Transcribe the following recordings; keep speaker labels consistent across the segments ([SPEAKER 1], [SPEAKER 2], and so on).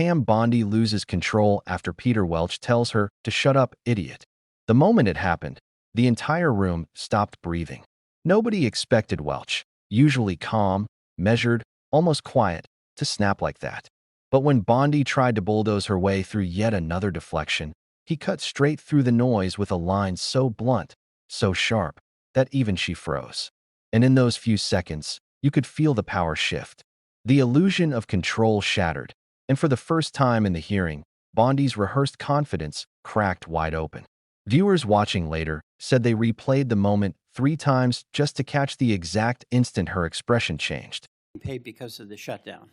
[SPEAKER 1] Pam Bondi loses control after Peter Welch tells her to shut up, idiot. The moment it happened, the entire room stopped breathing. Nobody expected Welch, usually calm, measured, almost quiet, to snap like that. But when Bondi tried to bulldoze her way through yet another deflection, he cut straight through the noise with a line so blunt, so sharp, that even she froze. And in those few seconds, you could feel the power shift. The illusion of control shattered, and for the first time in the hearing, Bondi's rehearsed confidence cracked wide open. Viewers watching later said they replayed the moment 3 times just to catch the exact instant her expression changed.
[SPEAKER 2] Paid because of the shutdown.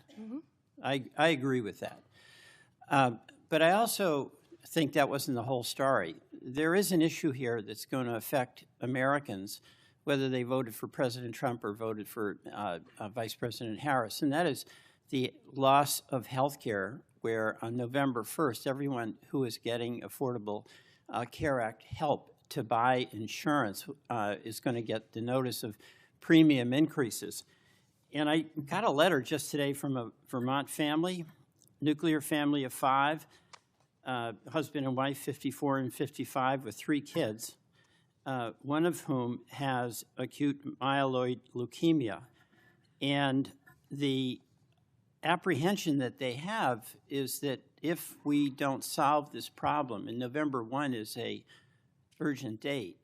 [SPEAKER 2] I agree with that. But I also think that wasn't the whole story. There is an issue here that's going to affect Americans, whether they voted for President Trump or voted for Vice President Harris, and that is the loss of health care, where on November 1st, everyone who is getting Affordable Care Act help to buy insurance is going to get the notice of premium increases. And I got a letter just today from a Vermont family, nuclear family of 5, husband and wife, 54 and 55, with 3 kids, one of whom has acute myeloid leukemia. And the apprehension that they have is that if we don't solve this problem, and November 1 is a urgent date,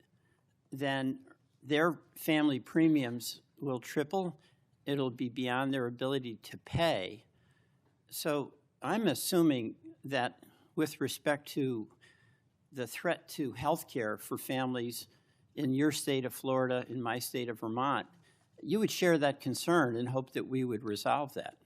[SPEAKER 2] then their family premiums will triple. It'll be beyond their ability to pay. So I'm assuming that with respect to the threat to health care for families in your state of Florida, in my state of Vermont, you would share that concern and hope that we would resolve that.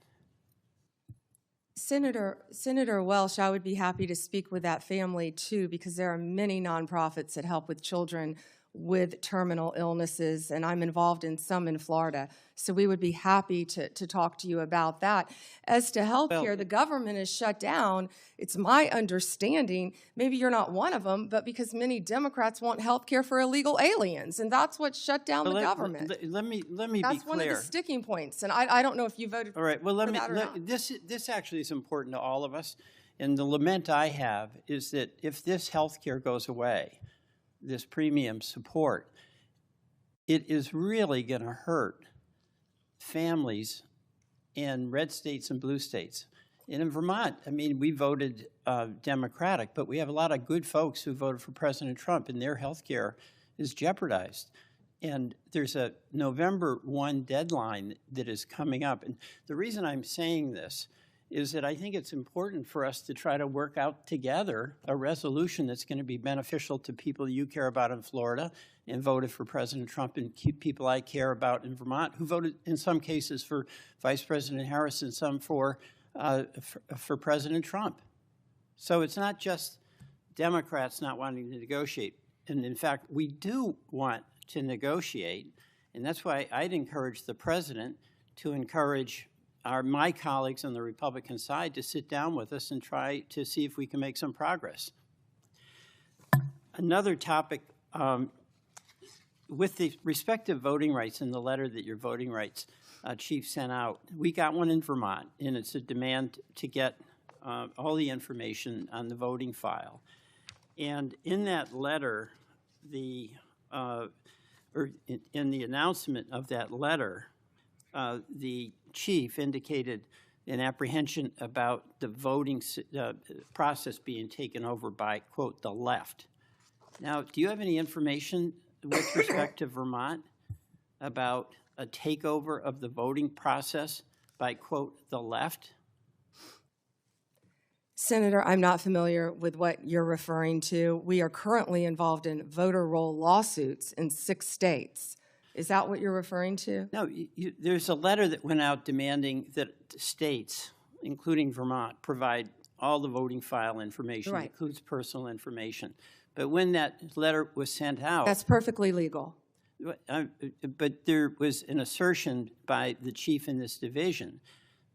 [SPEAKER 3] Senator Welch, I would be happy to speak with that family too, because there are many nonprofits that help with children with terminal illnesses, and I'm involved in some in Florida. So we would be happy to talk to you about that. As to health care, the government is shut down. It's my understanding, maybe you're not one of them, but because many Democrats want health care for illegal aliens, and that's what shut down the government.
[SPEAKER 2] Let me be clear.
[SPEAKER 3] That's one of the sticking points, and I don't know if you voted
[SPEAKER 2] all right, well,
[SPEAKER 3] for that or not.
[SPEAKER 2] This actually is important to all of us, and the lament I have is that if this health care goes away, this premium support, it is really going to hurt families in red states and blue states. And in Vermont, I mean, we voted Democratic, but we have a lot of good folks who voted for President Trump, and their health care is jeopardized. And there's a November 1 deadline that is coming up. And the reason I'm saying this is that I think it's important for us to try to work out together a resolution that's going to be beneficial to people you care about in Florida and voted for President Trump, and people I care about in Vermont who voted in some cases for Vice President Harris and some for President Trump. So it's not just Democrats not wanting to negotiate. And in fact, we do want to negotiate, and that's why I'd encourage the President to encourage my colleagues on the Republican side to sit down with us and try to see if we can make some progress. Another topic, with the respective voting rights in the letter that your voting rights chief sent out, we got one in Vermont, and it's a demand to get all the information on the voting file. And in that letter, in the announcement of that letter, the chief indicated an apprehension about the voting process being taken over by, quote, the left. Now, do you have any information with respect to Vermont about a takeover of the voting process by, quote, the left?
[SPEAKER 3] Senator, I'm not familiar with what you're referring to. We are currently involved in voter roll lawsuits in 6 states. Is that what you're referring to?
[SPEAKER 2] No, there's a letter that went out demanding that states, including Vermont, provide all the voting file information,
[SPEAKER 3] right.
[SPEAKER 2] Includes personal information. But when that letter was sent out—
[SPEAKER 3] That's perfectly legal.
[SPEAKER 2] But there was an assertion by the chief in this division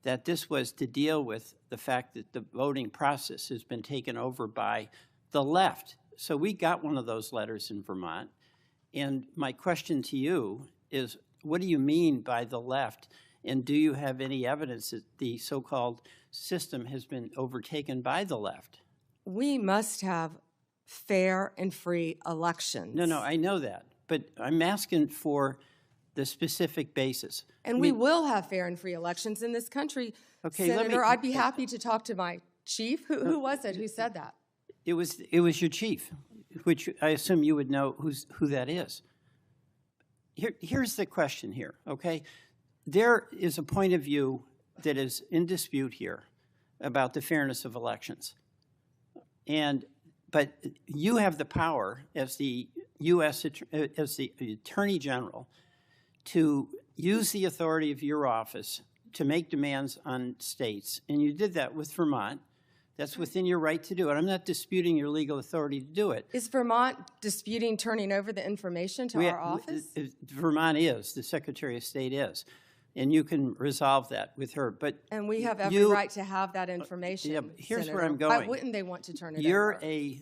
[SPEAKER 2] that this was to deal with the fact that the voting process has been taken over by the left. So we got one of those letters in Vermont. And my question to you is, what do you mean by the left? And do you have any evidence that the so-called system has been overtaken by the left.
[SPEAKER 3] We must have fair and free elections.
[SPEAKER 2] No, I know that, but I'm asking for the specific basis.
[SPEAKER 3] And we will have fair and free elections in this country.
[SPEAKER 2] Okay,
[SPEAKER 3] Senator, I'd be happy to talk to my chief. Who was it who said that?
[SPEAKER 2] It was your chief, which I assume you would know who that is. Here's the question here, okay? There is a point of view that is in dispute here about the fairness of elections. But you have the power as the as the Attorney General to use the authority of your office to make demands on states, and you did that with Vermont. That's within your right to do it. I'm not disputing your legal authority to do it.
[SPEAKER 3] Is Vermont disputing turning over the information to our office?
[SPEAKER 2] Vermont is. The Secretary of State is. And you can resolve that with her.
[SPEAKER 3] And we have every right to have that information.
[SPEAKER 2] Yeah, here's
[SPEAKER 3] Senator.
[SPEAKER 2] where I'm going.
[SPEAKER 3] Why wouldn't they want to turn it over?
[SPEAKER 2] You're a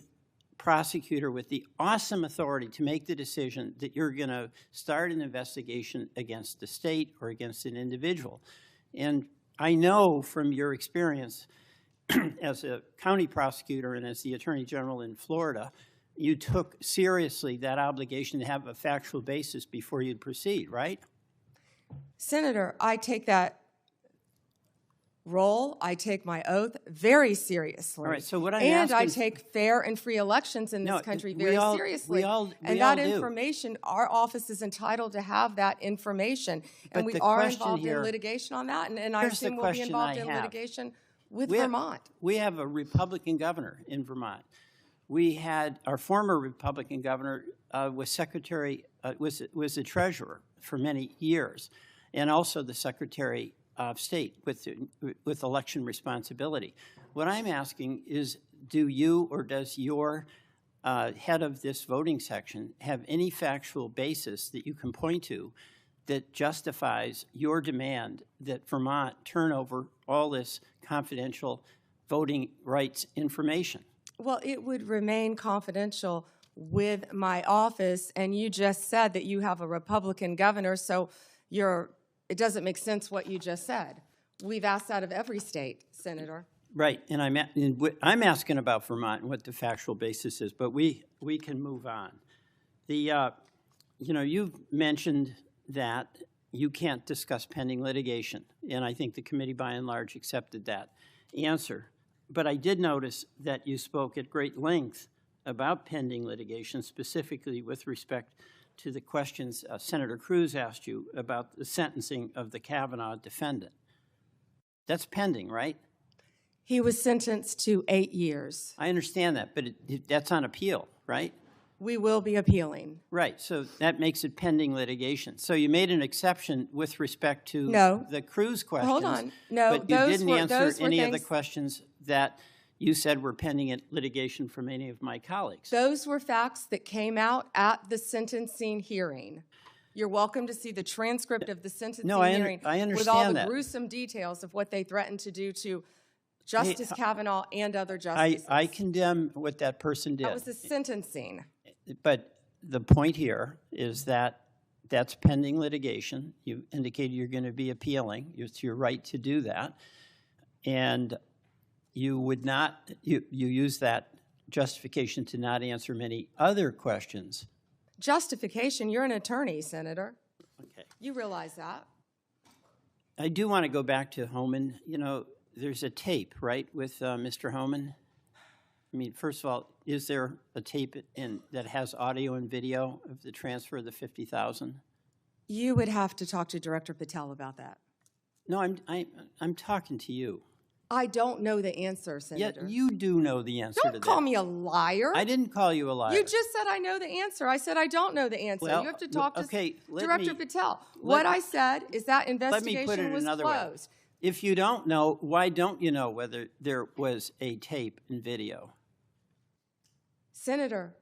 [SPEAKER 2] prosecutor with the awesome authority to make the decision that you're going to start an investigation against the state or against an individual. And I know from your experience as a county prosecutor and as the Attorney General in Florida, you took seriously that obligation to have a factual basis before you'd proceed, right?
[SPEAKER 3] Senator, I take that role, I take my oath very seriously.
[SPEAKER 2] All right, so what I'm
[SPEAKER 3] and
[SPEAKER 2] asking,
[SPEAKER 3] I take fair and free elections in this country very seriously. And that information, our office is entitled to have that information. And we are involved in litigation on that, and I assume we'll be involved in litigation with Vermont.
[SPEAKER 2] We have a Republican governor in Vermont. We had our former Republican governor was secretary, was the treasurer for many years, and also the Secretary of State with election responsibility. What I'm asking is, do you or does your head of this voting section have any factual basis that you can point to that justifies your demand that Vermont turn over all this confidential voting rights information?
[SPEAKER 3] Well, it would remain confidential with my office, and you just said that you have a Republican governor, so it doesn't make sense what you just said. We've asked that of every state, Senator.
[SPEAKER 2] Right, and I'm asking about Vermont and what the factual basis is, but we can move on. You've mentioned that you can't discuss pending litigation, and I think the committee by and large accepted that answer. But I did notice that you spoke at great length about pending litigation, specifically with respect to the questions Senator Cruz asked you about the sentencing of the Kavanaugh defendant. That's pending, right?
[SPEAKER 3] He was sentenced to 8 years.
[SPEAKER 2] I understand that, but that's on appeal, right?
[SPEAKER 3] We will be appealing.
[SPEAKER 2] Right, so that makes it pending litigation. So you made an exception with respect to the Cruz questions.
[SPEAKER 3] Hold on. No,
[SPEAKER 2] but you didn't answer any of the questions that you said were pending at litigation from any of my colleagues.
[SPEAKER 3] Those were facts that came out at the sentencing hearing. You're welcome to see the transcript of the sentencing hearing
[SPEAKER 2] I understand
[SPEAKER 3] with all the
[SPEAKER 2] that.
[SPEAKER 3] gruesome details of what they threatened to do to Justice Kavanaugh and other justices.
[SPEAKER 2] I condemn what that person did.
[SPEAKER 3] That was the sentencing.
[SPEAKER 2] But the point here is that that's pending litigation. You indicated you're going to be appealing. It's your right to do that. And you would not, you use that justification to not answer many other questions.
[SPEAKER 3] Justification? You're an attorney, Senator.
[SPEAKER 2] Okay.
[SPEAKER 3] You realize that.
[SPEAKER 2] I do want to go back to Homan. You know, there's a tape, right, with Mr. Homan? I mean, first of all, is there a tape that has audio and video of the transfer of the $50,000?
[SPEAKER 3] You would have to talk to Director Patel about that.
[SPEAKER 2] No, I'm talking to you.
[SPEAKER 3] I don't know the answer, Senator.
[SPEAKER 2] Yeah, you do know the answer to that.
[SPEAKER 3] Don't call me a liar.
[SPEAKER 2] I didn't call you a liar.
[SPEAKER 3] You just said I know the answer. I said I don't know the answer.
[SPEAKER 2] Well,
[SPEAKER 3] you have to talk to Director Patel.
[SPEAKER 2] What
[SPEAKER 3] I said is that investigation
[SPEAKER 2] let me put it
[SPEAKER 3] was
[SPEAKER 2] another
[SPEAKER 3] closed.
[SPEAKER 2] Way. If you don't know, why don't you know whether there was a tape and video?
[SPEAKER 3] Senator.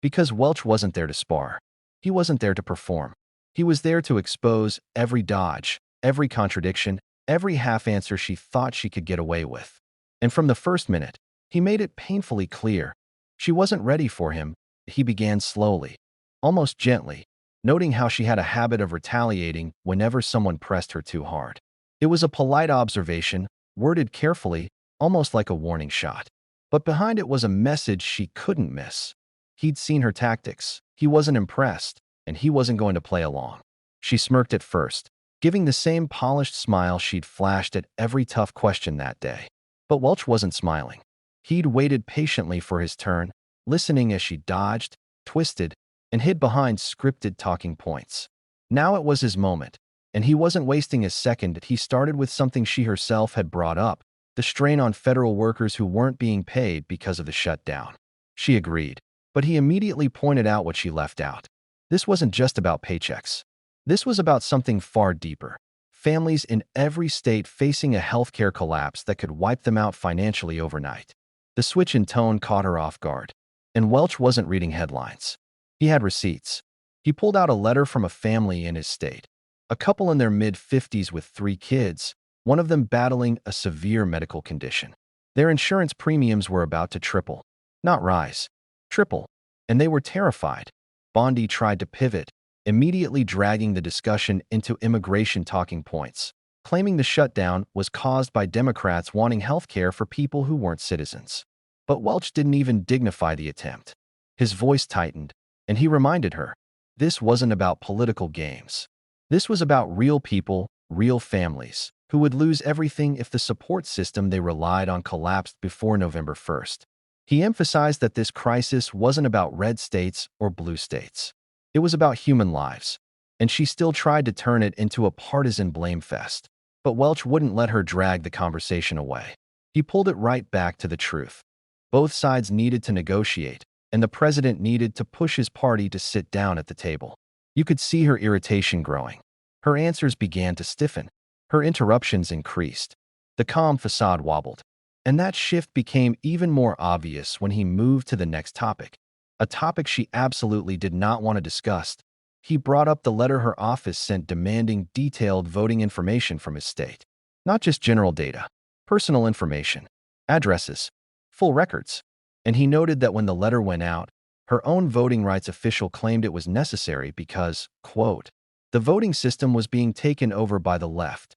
[SPEAKER 1] Because Welch wasn't there to spar. He wasn't there to perform. He was there to expose every dodge, every contradiction, every half-answer she thought she could get away with. And from the first minute, he made it painfully clear. She wasn't ready for him. He began slowly, almost gently, noting how she had a habit of retaliating whenever someone pressed her too hard. It was a polite observation, worded carefully, almost like a warning shot. But behind it was a message she couldn't miss. He'd seen her tactics, he wasn't impressed, and he wasn't going to play along. She smirked at first, giving the same polished smile she'd flashed at every tough question that day. But Welch wasn't smiling. He'd waited patiently for his turn, listening as she dodged, twisted, and hid behind scripted talking points. Now it was his moment, and he wasn't wasting a second. He started with something she herself had brought up, the strain on federal workers who weren't being paid because of the shutdown. She agreed, but he immediately pointed out what she left out. This wasn't just about paychecks. This was about something far deeper. Families in every state facing a healthcare collapse that could wipe them out financially overnight. The switch in tone caught her off guard. And Welch wasn't reading headlines. He had receipts. He pulled out a letter from a family in his state. A couple in their mid-50s with 3 kids, one of them battling a severe medical condition. Their insurance premiums were about to triple. Not rise. Triple. And they were terrified. Bondi tried to pivot, immediately dragging the discussion into immigration talking points, claiming the shutdown was caused by Democrats wanting health care for people who weren't citizens. But Welch didn't even dignify the attempt. His voice tightened, and he reminded her, this wasn't about political games. This was about real people, real families, who would lose everything if the support system they relied on collapsed before November 1st. He emphasized that this crisis wasn't about red states or blue states. It was about human lives, and she still tried to turn it into a partisan blame fest. But Welch wouldn't let her drag the conversation away. He pulled it right back to the truth. Both sides needed to negotiate, and the president needed to push his party to sit down at the table. You could see her irritation growing. Her answers began to stiffen. Her interruptions increased. The calm facade wobbled. And that shift became even more obvious when he moved to the next topic, a topic she absolutely did not want to discuss. He brought up the letter her office sent demanding detailed voting information from his state. Not just general data, personal information, addresses, full records. And he noted that when the letter went out, her own voting rights official claimed it was necessary because, quote, the voting system was being taken over by the left.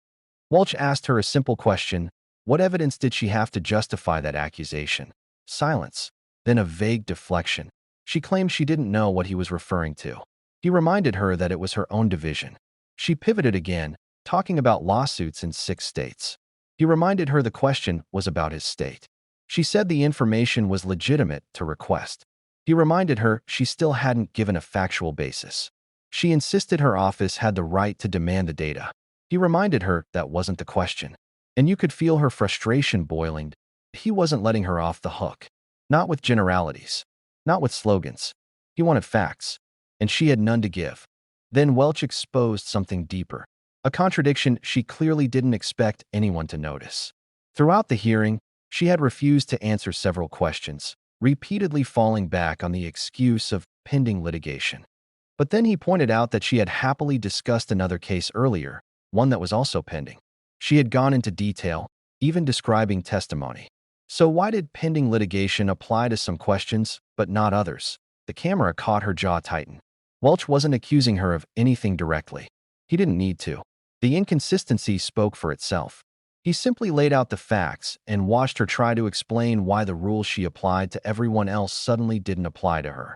[SPEAKER 1] Welch asked her a simple question. What evidence did she have to justify that accusation? Silence. Then a vague deflection. She claimed she didn't know what he was referring to. He reminded her that it was her own division. She pivoted again, talking about lawsuits in 6 states. He reminded her the question was about his state. She said the information was legitimate to request. He reminded her she still hadn't given a factual basis. She insisted her office had the right to demand the data. He reminded her that wasn't the question. And you could feel her frustration boiling. He wasn't letting her off the hook. Not with generalities. Not with slogans. He wanted facts. And she had none to give. Then Welch exposed something deeper. A contradiction she clearly didn't expect anyone to notice. Throughout the hearing, she had refused to answer several questions, repeatedly falling back on the excuse of pending litigation. But then he pointed out that she had happily discussed another case earlier, one that was also pending. She had gone into detail, even describing testimony. So why did pending litigation apply to some questions, but not others? The camera caught her jaw tighten. Welch wasn't accusing her of anything directly. He didn't need to. The inconsistency spoke for itself. He simply laid out the facts and watched her try to explain why the rules she applied to everyone else suddenly didn't apply to her.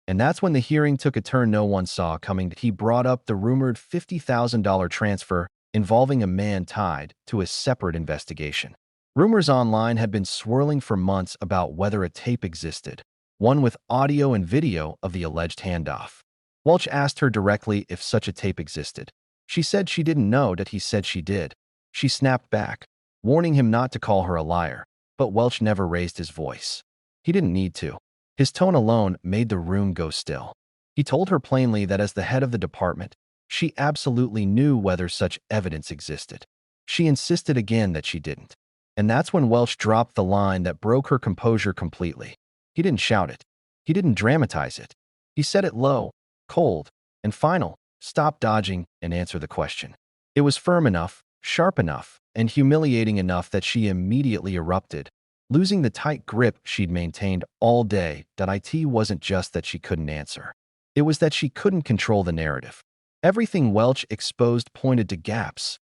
[SPEAKER 1] And that's when the hearing took a turn no one saw coming. He brought up the rumored $50,000 transfer involving a man tied to a separate investigation. Rumors online had been swirling for months about whether a tape existed, one with audio and video of the alleged handoff. Welch asked her directly if such a tape existed. She said she didn't know that he said she did. She snapped back, warning him not to call her a liar, but Welch never raised his voice. He didn't need to. His tone alone made the room go still. He told her plainly that as the head of the department, she absolutely knew whether such evidence existed. She insisted again that she didn't. And that's when Welch dropped the line that broke her composure completely. He didn't shout it. He didn't dramatize it. He said it low, cold, and final. Stop dodging and answer the question. It was firm enough, sharp enough, and humiliating enough that she immediately erupted, losing the tight grip she'd maintained all day. It wasn't just that she couldn't answer. It was that she couldn't control the narrative. Everything Welch exposed pointed to gaps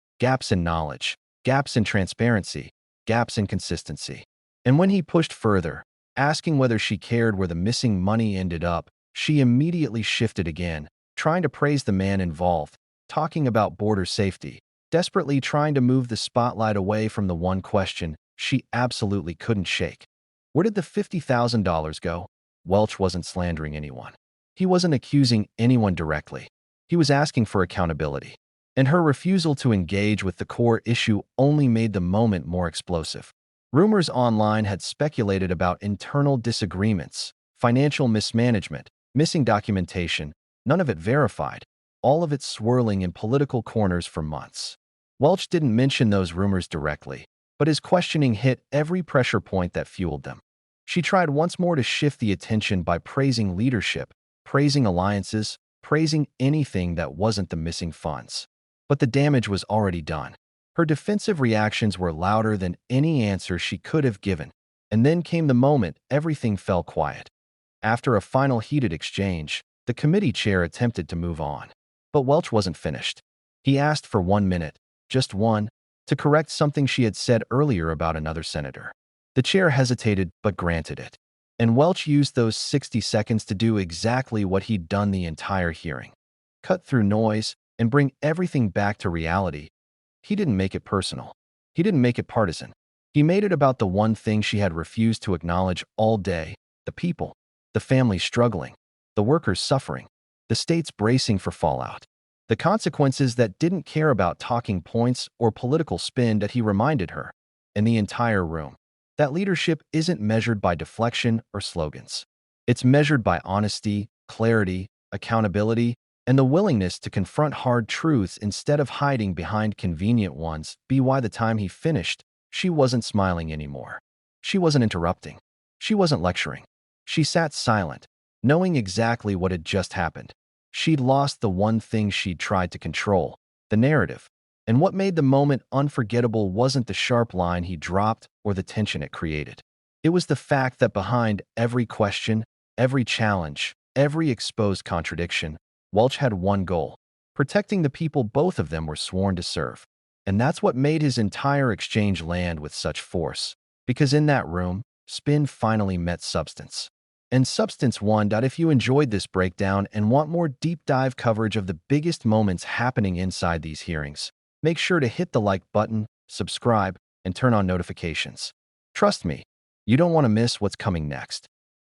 [SPEAKER 1] in knowledge, gaps in transparency, gaps in consistency. And when he pushed further, asking whether she cared where the missing money ended up, she immediately shifted again, trying to praise the man involved, talking about border safety, desperately trying to move the spotlight away from the one question she absolutely couldn't shake. Where did the $50,000 go? Welch wasn't slandering anyone. He wasn't accusing anyone directly. He was asking for accountability. And her refusal to engage with the core issue only made the moment more explosive. Rumors online had speculated about internal disagreements, financial mismanagement, missing documentation, none of it verified, all of it swirling in political corners for months. Welch didn't mention those rumors directly, but his questioning hit every pressure point that fueled them. She tried once more to shift the attention by praising leadership, praising alliances, praising anything that wasn't the missing funds. But the damage was already done. Her defensive reactions were louder than any answer she could have given, and then came the moment everything fell quiet. After a final heated exchange, the committee chair attempted to move on. But Welch wasn't finished. He asked for 1 minute, just one, to correct something she had said earlier about another senator. The chair hesitated but granted it. And Welch used those 60 seconds to do exactly what he'd done the entire hearing. Cut through noise and bring everything back to reality. He didn't make it personal. He didn't make it partisan. He made it about the one thing she had refused to acknowledge all day: the people, the families struggling, the workers suffering, the states bracing for fallout. The consequences that didn't care about talking points or political spin that he reminded her, in the entire room, that leadership isn't measured by deflection or slogans. It's measured by honesty, clarity, accountability, and the willingness to confront hard truths instead of hiding behind convenient ones. By the time he finished, she wasn't smiling anymore. She wasn't interrupting. She wasn't lecturing. She sat silent, knowing exactly what had just happened. She'd lost the one thing she'd tried to control, the narrative. And what made the moment unforgettable wasn't the sharp line he dropped or the tension it created. It was the fact that behind every question, every challenge, every exposed contradiction, Welch had one goal: protecting the people both of them were sworn to serve. And that's what made his entire exchange land with such force. Because in that room, spin finally met substance. And substance won. If you enjoyed this breakdown and want more deep dive coverage of the biggest moments happening inside these hearings, make sure to hit the like button, subscribe, and turn on notifications. Trust me, you don't want to miss what's coming next.